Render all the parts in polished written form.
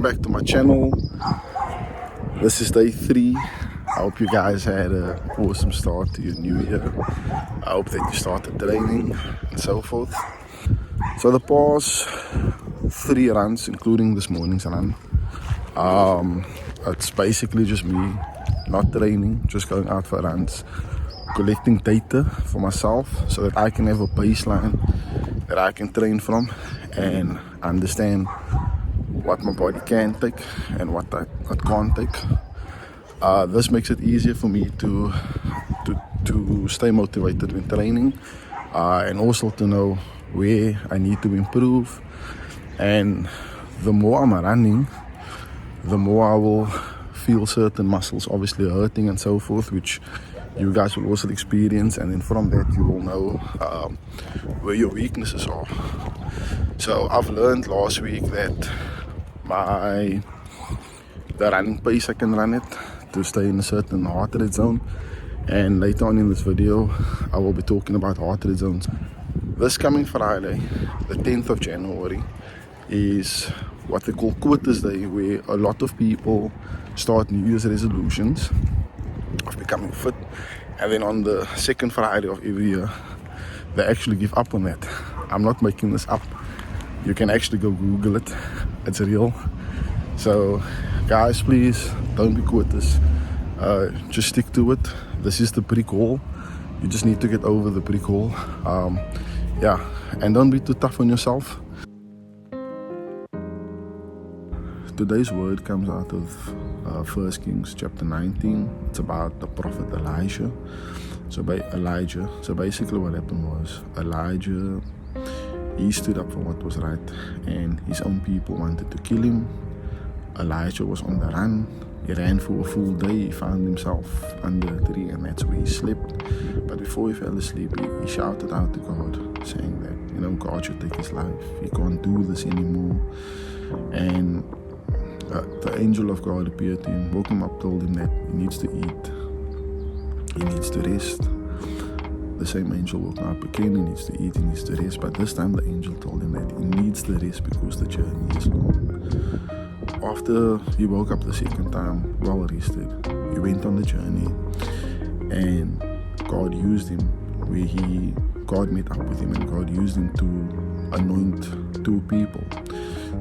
welcome back to my channel. This is day 3. I hope you guys had an awesome start to your new year. I hope that you started training and so forth. So the past 3 runs, including this morning's run, it's basically just me not training, just going out for runs, collecting data for myself so that I can have a baseline that I can train from and understand what my body can take and what I can't take. This makes it easier for me to stay motivated when training, and also to know where I need to improve. And the more I'm running, the more I will feel certain muscles obviously hurting and so forth, which you guys will also experience, and then from that you will know where your weaknesses are. So I've learned last week that the running pace, I can run it to stay in a certain heart rate zone, and later on in this video I will be talking about heart rate zones. This coming Friday, the 10th of January, is what they call Quitter's Day, where a lot of people start New Year's resolutions of becoming fit, and then on the second Friday of every year they actually give up on that. I'm not making this up. You can actually go Google it. It's real. So guys, please don't be quitters. Just stick to it. This is the brick wall. You just need to get over the brick wall. And don't be too tough on yourself. Today's word comes out of 1 Kings chapter 19. It's about the prophet Elijah. So basically what happened was Elijah, he stood up for what was right, and his own people wanted to kill him. Elijah was on the run. He ran for a full day. He found himself under a tree, and that's where he slept. But before he fell asleep, he shouted out to God, saying that, God should take his life. He can't do this anymore. And the angel of God appeared to him, woke him up, told him that he needs to eat, he needs to rest. The same angel woke him up again, he needs to eat, he needs to rest. But this time the angel told him that he needs to rest because the journey is long. After he woke up the second time, well rested, he went on the journey, and God used him God met up with him, and God used him to anoint 2 people.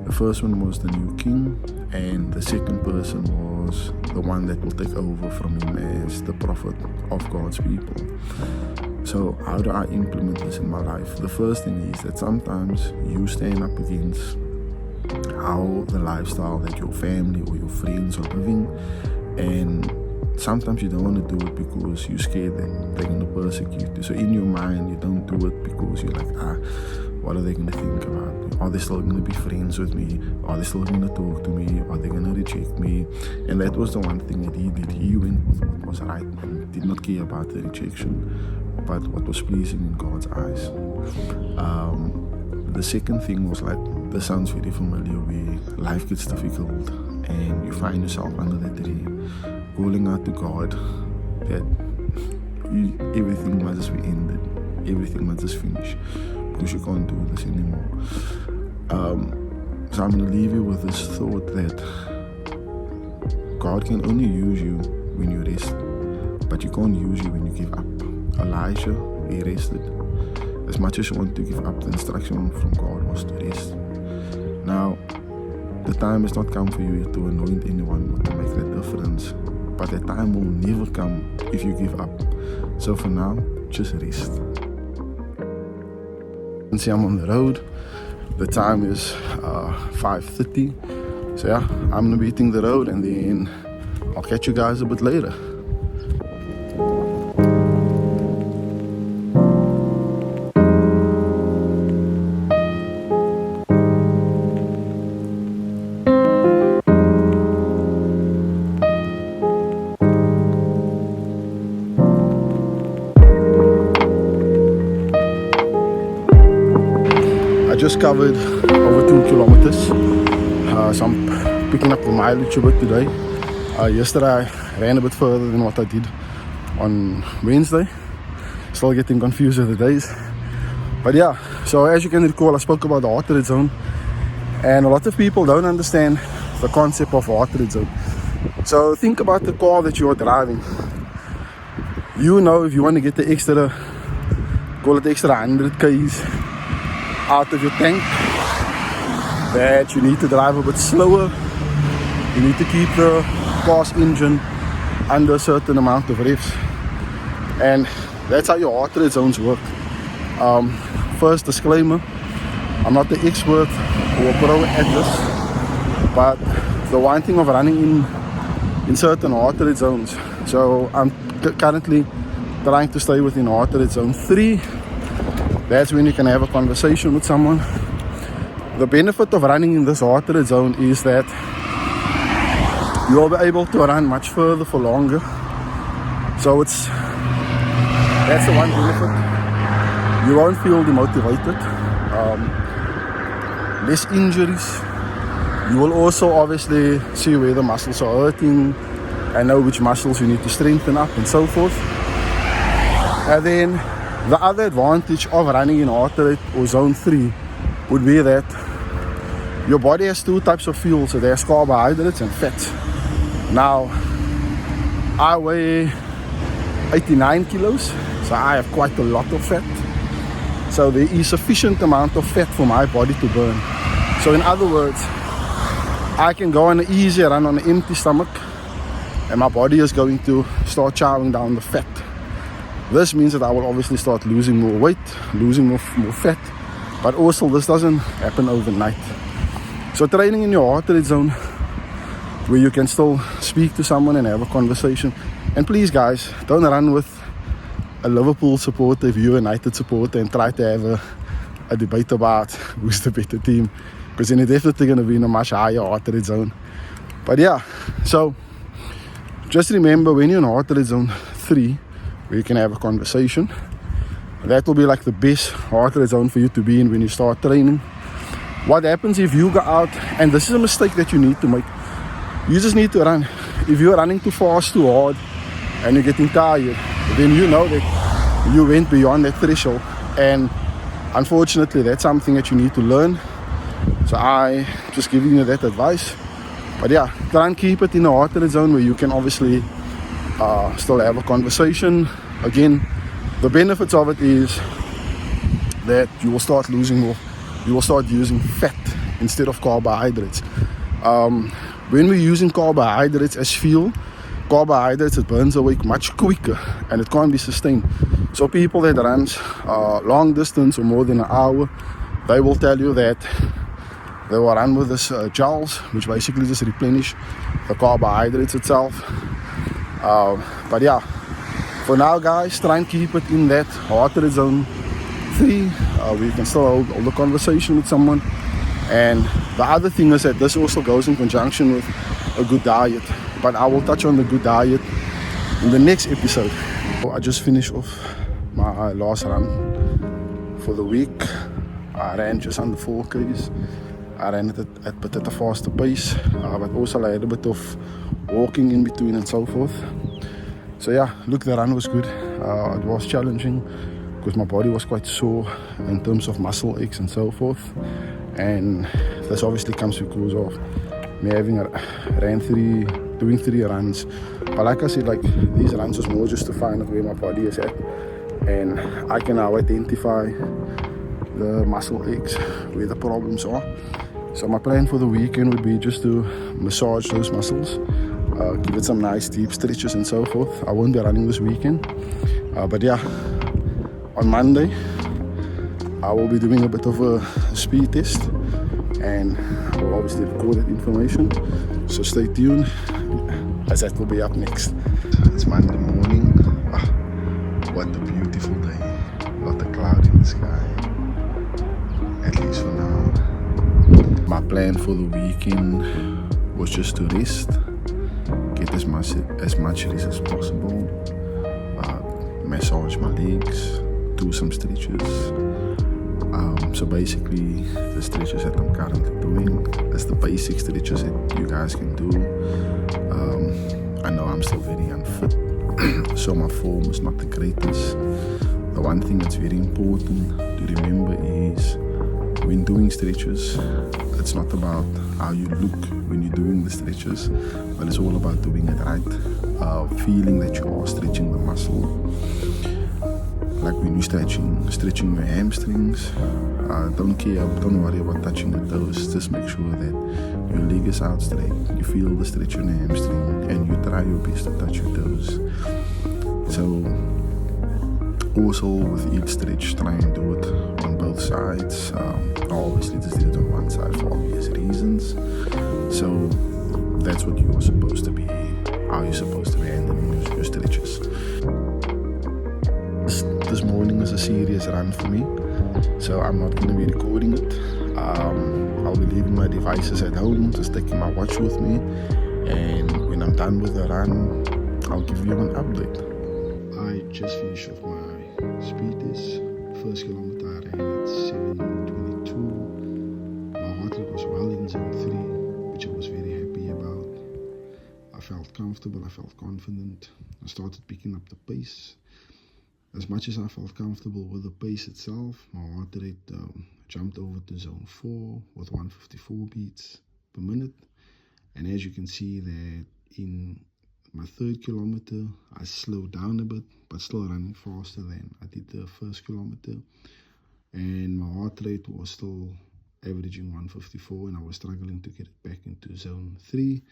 The first one was the new king, and the second person was the one that will take over from him as the prophet of God's people. So how do I implement this in my life? The first thing is that sometimes you stand up against how the lifestyle that your family or your friends are living, and sometimes you don't want to do it because you're scared that they're going to persecute you. So in your mind you don't do it because you're like, what are they going to think about me? Are they still going to be friends with me? Are they still going to talk to me? Are they going to reject me? And that was the one thing that he did. He went with what was right and did not care about the rejection, but what was pleasing in God's eyes. The second thing was, like, this sounds very familiar, where life gets difficult and you find yourself under the tree calling out to God that everything must just be ended, everything must just finish, because you can't do this anymore. So I'm going to leave you with this thought that God can only use you when you rest, but you can't use you when you give up. Elijah, he rested. As much as you want to give up, the instruction from God was to rest. Now, the time has not come for you to anoint anyone or to make that difference, but the time will never come if you give up. So for now, just rest. You can see I'm on the road. The time is 5:30. So yeah, I'm gonna be hitting the road, and then I'll catch you guys a bit later. Just covered over 2 kilometers, so I'm picking up the mileage a bit today. Yesterday I ran a bit further than what I did on Wednesday. Still getting confused with the days, but yeah. So as you can recall, I spoke about the heart rate zone, and a lot of people don't understand the concept of heart rate zone. So think about the car that you are driving. You know, if you want to get the extra, call it extra 100 k's out of your tank, that you need to drive a bit slower. You need to keep the car's engine under a certain amount of revs, and that's how your heart rate zones work. First disclaimer, I'm not the expert or pro at this, but the one thing of running in certain heart rate zones, so I'm currently trying to stay within heart rate zone 3. That's when you can have a conversation with someone. The benefit of running in this heart rate zone is that you'll be able to run much further for longer. So that's the one benefit. You won't feel demotivated. Less injuries. You will also obviously see where the muscles are hurting and know which muscles you need to strengthen up and so forth. And then the other advantage of running in heart rate or zone 3 would be that your body has two types of fuel. So there's carbohydrates and fats. Now, I weigh 89 kilos, so I have quite a lot of fat. So there is sufficient amount of fat for my body to burn. So in other words, I can go on an easy run on an empty stomach, and my body is going to start chowing down the fat. This means that I will obviously start losing more weight, losing more fat, but also this doesn't happen overnight. So training in your heart rate zone, where you can still speak to someone and have a conversation. And please guys, don't run with a Liverpool supporter if you're a United supporter and try to have a debate about who's the better team, because then you're definitely going to be in a much higher heart rate zone. But yeah, so just remember, when you're in heart rate zone 3, where you can have a conversation, that will be like the best heart rate zone for you to be in when you start training. What happens if you go out, and this is a mistake that you need to make, you just need to run. If you're running too fast, too hard, and you're getting tired, then you know that you went beyond that threshold. And unfortunately, that's something that you need to learn. So I just giving you that advice. But yeah, try and keep it in a heart rate zone where you can obviously still have a conversation. Again, the benefits of it is that you will start losing more. You will start using fat instead of carbohydrates. When we're using carbohydrates as fuel, carbohydrates, it burns away much quicker and it can't be sustained. So people that run long distance or more than an hour, they will tell you that they will run with this gels, which basically just replenish the carbohydrates itself. But yeah, for now guys, try and keep it in that heart rate zone 3, where you can still hold the conversation with someone. And the other thing is that this also goes in conjunction with a good diet, but I will touch on the good diet in the next episode. So I just finished off my last run for the week. I ran just under 4 k's. I ran it at a faster pace, but also I had a bit of walking in between and so forth. So yeah, look, the run was good. It was challenging because my body was quite sore in terms of muscle aches and so forth. And this obviously comes because of me having doing 3 runs. But like I said, like these runs was more just to find out where my body is at, and I can now identify the muscle aches, where the problems are. So my plan for the weekend would be just to massage those muscles, give it some nice deep stretches and so forth. I won't be running this weekend, but yeah, on Monday I will be doing a bit of a speed test, and I will obviously record that information, so stay tuned as that will be up next. It's Monday morning. What a beautiful day. Lot of clouds in the sky, at least for now. My plan for the weekend was just to rest, get as much rest as possible, massage my legs, do some stretches. So basically the stretches that I'm currently doing, that's the basic stretches that you guys can do. I know I'm still very unfit, so my form is not the greatest. The one thing that's very important to remember is when doing stretches, it's not about how you look when you're doing the stretches, but it's all about doing it right. Feeling that you are stretching the muscle. Like when you're stretching your hamstrings, don't worry about touching your toes. Just make sure that your leg is out straight. You feel the stretch in the hamstring, and you try your best to touch your toes. So also with each stretch, try and do it on both sides. I obviously just did it on one side for obvious reasons. So that's what you are supposed to be, how you're supposed to be handling your stretches. This morning is a serious run for me, so I'm not going to be recording it. I'll be leaving my devices at home, just taking my watch with me, and when I'm done with the run, I'll give you an update. I just finished off my speed test. First kilometer I ran at 7:22. My heart rate was well in zone 3, which I was very happy about. I felt comfortable, I felt confident. I started picking up the pace. As much as I felt comfortable with the pace itself, my heart rate jumped over to zone 4 with 154 beats per minute. And as you can see that in my third kilometer, I slowed down a bit, but still running faster than I did the first kilometer. And my heart rate was still averaging 154, and I was struggling to get it back into zone 3,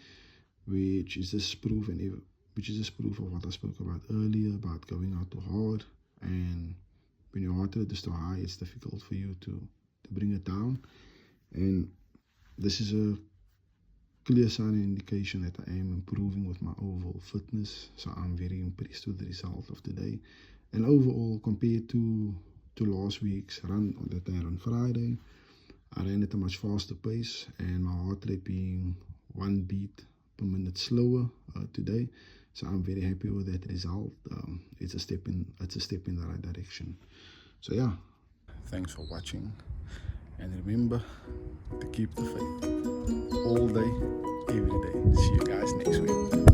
which is just proof of what I spoke about earlier, about going out too hard. And when your heart rate is too high, it's difficult for you to bring it down. And this is a clear sign and indication that I am improving with my overall fitness. So I'm very impressed with the result of today. And overall, compared to last week's run that I had on Friday, I ran at a much faster pace, and my heart rate being 1 beat per minute slower today. So I'm very happy with that result. It's a step in the right direction. So yeah, thanks for watching, and remember to keep the faith all day, every day. See you guys next week.